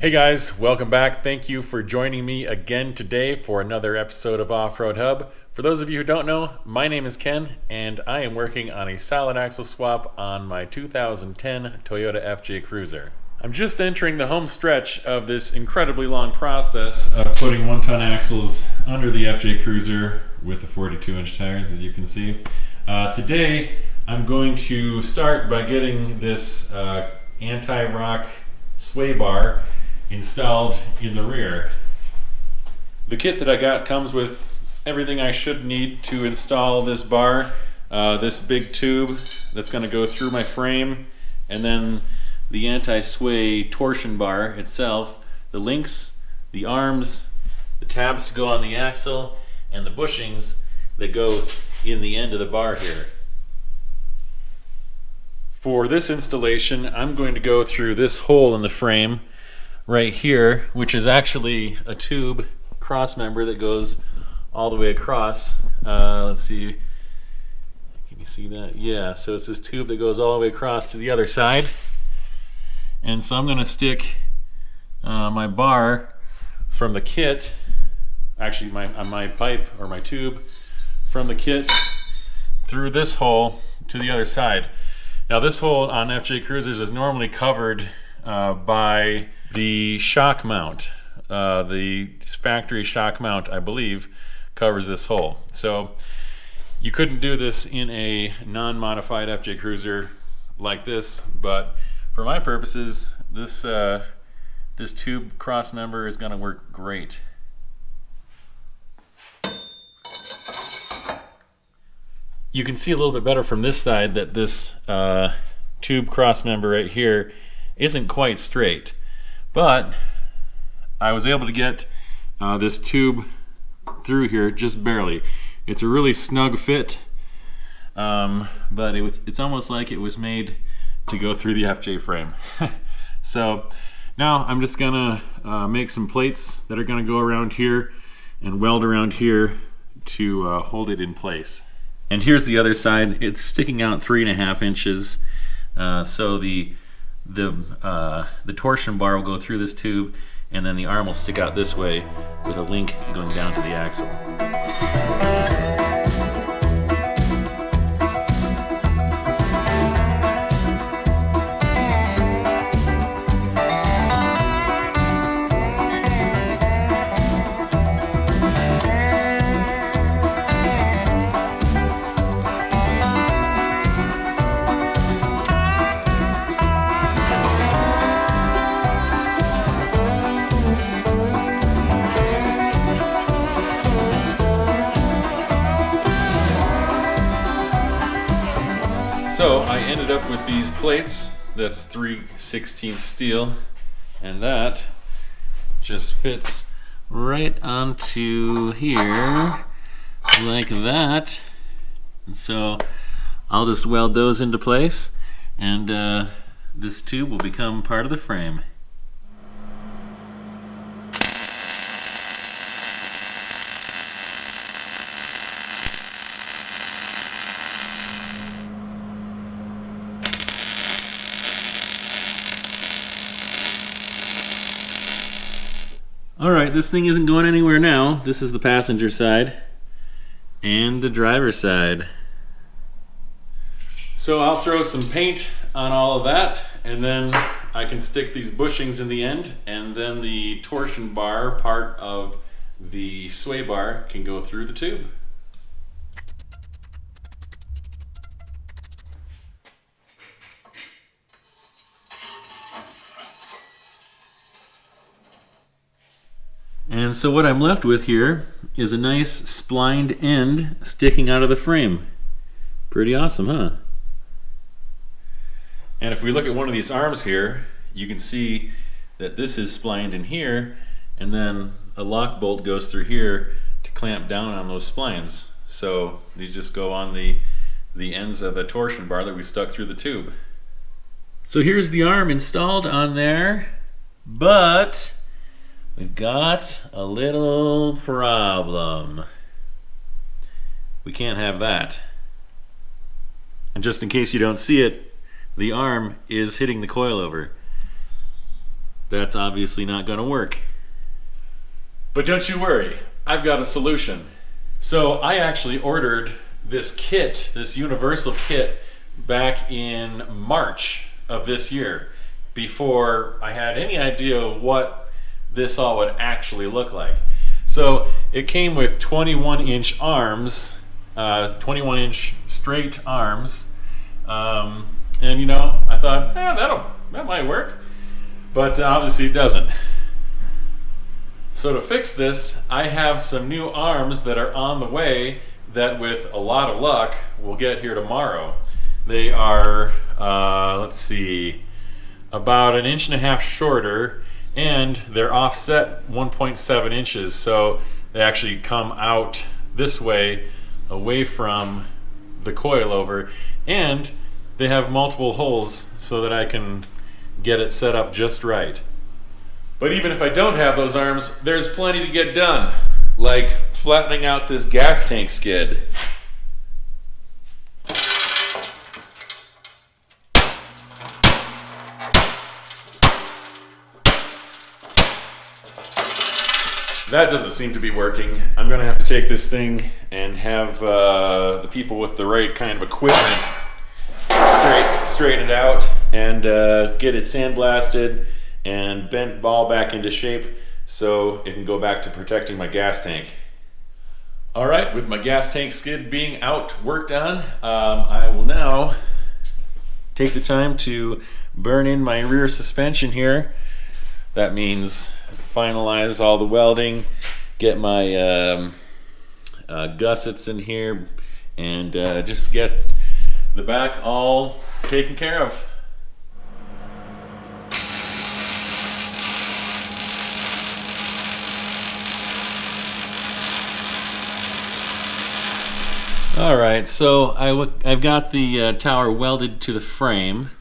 Hey guys, welcome back. Thank you for joining me again today for another episode of Off-Road Hub. For those of you who don't know, my name is Ken and I am working on a solid axle swap on my 2010 Toyota FJ Cruiser. I'm just entering the home stretch of this incredibly long process of putting 1-ton axles under the FJ Cruiser with the 42-inch tires, as you can see. Today, I'm going to start by getting this anti-rock sway bar installed in the rear. The kit that I got comes with everything I should need to install this bar. This big tube that's going to go through my frame, and then the anti-sway torsion bar itself, the links, the arms, the tabs to go on the axle, and the bushings that go in the end of the bar here. For this installation, I'm going to go through this hole in the frame right here, which is actually a tube cross member that goes all the way across. Let's see, can you see that? Yeah, so it's this tube that goes all the way across to the other side. And so I'm going to stick my bar from the kit, actually my pipe or my tube from the kit through this hole to the other side. Now this hole on FJ Cruisers is normally covered by the shock mount. The factory shock mount, I believe, covers this hole. So you couldn't do this in a non-modified FJ Cruiser like this, but for my purposes, this tube cross member is going to work great. You can see a little bit better from this side that this tube cross member right here isn't quite straight, but I was able to get this tube through here just barely. It's a really snug fit, but it's almost like it was made to go through the FJ frame. So now I'm just gonna make some plates that are gonna go around here and weld around here to hold it in place. And here's the other side. It's sticking out 3.5 inches, so the torsion bar will go through this tube, and then the arm will stick out this way with a link going down to the axle. So I ended up with these plates. That's 3/16 steel, and that just fits right onto here like that. And so I'll just weld those into place, and this tube will become part of the frame. Alright, this thing isn't going anywhere now. This is the passenger side and the driver's side. So I'll throw some paint on all of that, and then I can stick these bushings in the end, and then the torsion bar part of the sway bar can go through the tube. And so what I'm left with here is a nice splined end sticking out of the frame. Pretty awesome, huh? And if we look at one of these arms here, you can see that this is splined in here, and then a lock bolt goes through here to clamp down on those splines. So these just go on the ends of the torsion bar that we stuck through the tube. So here's the arm installed on there, but we've got a little problem. We can't have that. And just in case you don't see it, the arm is hitting the coilover. that's obviously not going to work. But don't you worry, I've got a solution. So I actually ordered this kit, this universal kit, back in March of this year, before I had any idea what this all would actually look like. So it came with 21-inch arms, 21-inch straight arms, and you know, I thought, that might work, but obviously it doesn't. So to fix this, I have some new arms that are on the way that with a lot of luck will get here tomorrow. They are, let's see, about 1.5 inches shorter, and they're offset 1.7 inches, so they actually come out this way away from the coilover, and they have multiple holes so that I can get it set up just right. But even if I don't have those arms, there's plenty to get done, like flattening out this gas tank skid. That doesn't seem to be working. I'm going to have to take this thing and have the people with the right kind of equipment straighten it out and get it sandblasted and bent ball back into shape so it can go back to protecting my gas tank. All right, with my gas tank skid being out, worked on, I will now take the time to burn in my rear suspension here. That means finalize all the welding, get my gussets in here, and just get the back all taken care of. Alright, so I've got the tower welded to the frame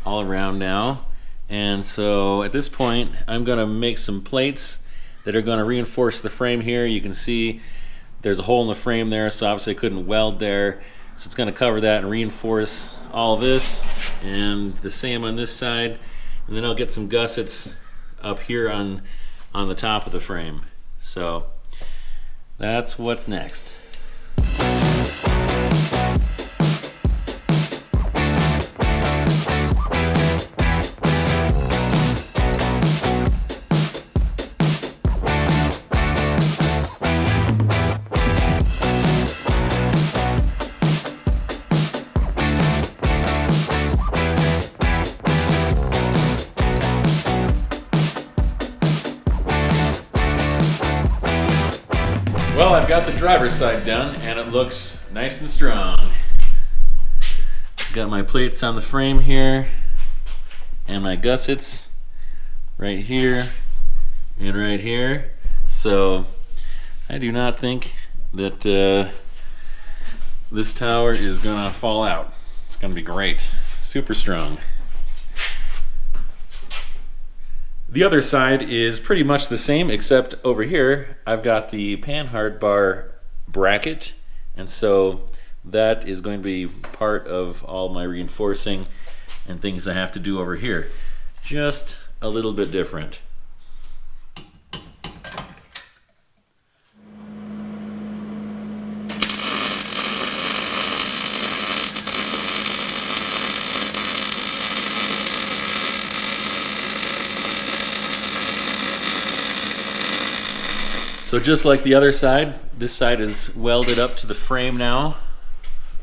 all around now. And so at this point, I'm going to make some plates that are going to reinforce the frame here. You can see there's a hole in the frame there, so obviously I couldn't weld there. So it's going to cover that and reinforce all this, and the same on this side. And then I'll get some gussets up here on the top of the frame. So that's what's next. Well, I've got the driver's side done and it looks nice and strong. Got my plates on the frame here and my gussets right here and right here. So I do not think that this tower is gonna fall out. It's gonna be great, super strong. The other side is pretty much the same, except over here I've got the Panhard bar bracket, and so that is going to be part of all my reinforcing and things I have to do over here. Just a little bit different. So just like the other side, this side is welded up to the frame now,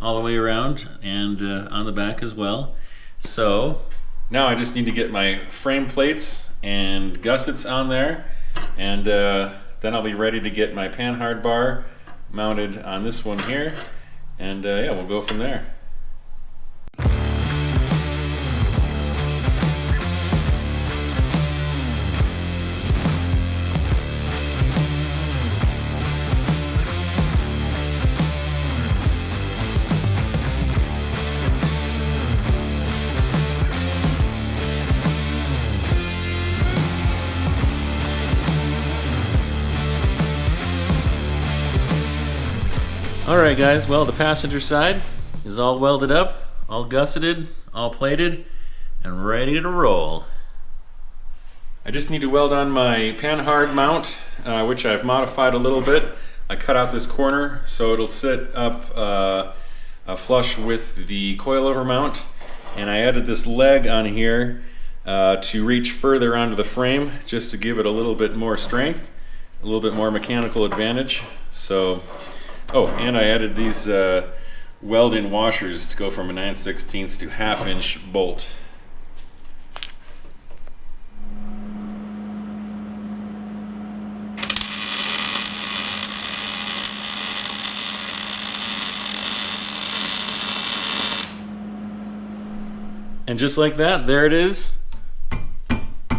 all the way around, and on the back as well. So now I just need to get my frame plates and gussets on there, and then I'll be ready to get my Panhard bar mounted on this one here, and yeah, we'll go from there. Alright guys, well the passenger side is all welded up, all gusseted, all plated, and ready to roll. I just need to weld on my Panhard mount, which I've modified a little bit. I cut out this corner so it'll sit up flush with the coilover mount, and I added this leg on here to reach further onto the frame just to give it a little bit more strength, a little bit more mechanical advantage. So, oh, and I added these weld-in washers to go from a 9/16 to 1/2 inch bolt. And just like that, there it is.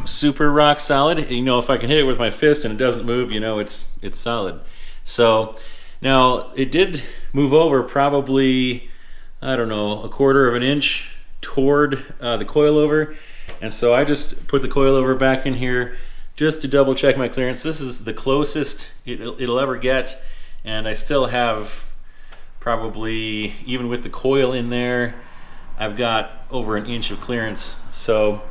Super rock solid. You know, if I can hit it with my fist and it doesn't move, you know it's solid. So now it did move over probably, I don't know, 1/4 of an inch toward the coilover. And so I just put the coilover back in here just to double check my clearance. This is the closest it'll ever get. And I still have probably, even with the coil in there, I've got over an inch of clearance, so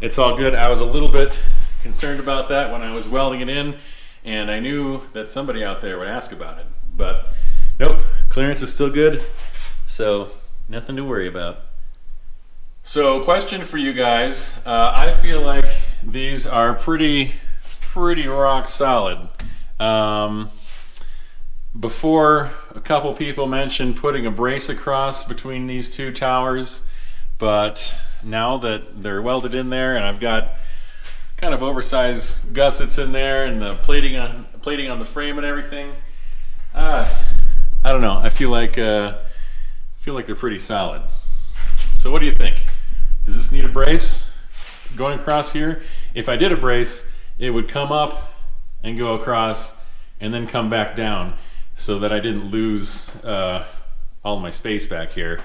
it's all good. I was a little bit concerned about that when I was welding it in, and I knew that somebody out there would ask about it, but nope, clearance is still good, so nothing to worry about. So, question for you guys. I feel like these are pretty rock solid. Before, a couple people mentioned putting a brace across between these two towers, but now that they're welded in there and I've got kind of oversized gussets in there and the plating on the frame and everything, I don't know. I feel like they're pretty solid. So what do you think? Does this need a brace going across here? If I did a brace, it would come up and go across and then come back down, so that I didn't lose all my space back here.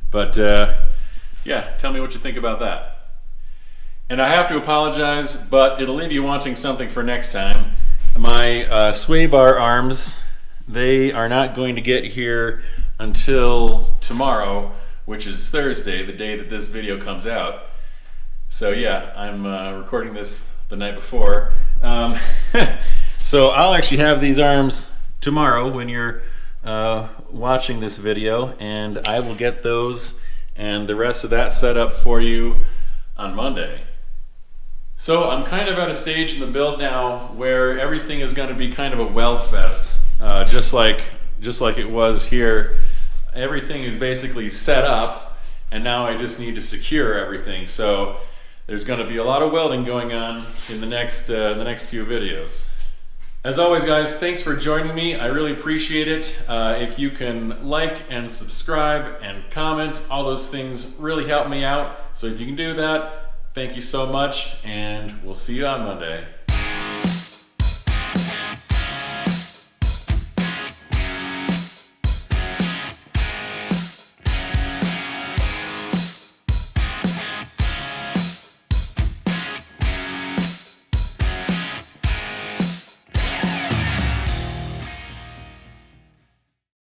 But yeah, tell me what you think about that. And I have to apologize, but it'll leave you wanting something for next time. My sway bar arms, they are not going to get here until tomorrow, which is Thursday, the day that this video comes out. So yeah, I'm recording this the night before. So I'll actually have these arms tomorrow when you're watching this video, and I will get those and the rest of that set up for you on Monday. So I'm kind of at a stage in the build now where everything is going to be kind of a weld fest, just like it was here. Everything is basically set up, and now I just need to secure everything. So there's going to be a lot of welding going on in the next few videos. As always, guys, thanks for joining me. I really appreciate it. If you can like and subscribe and comment, all those things really help me out. So if you can do that, thank you so much, and we'll see you on Monday.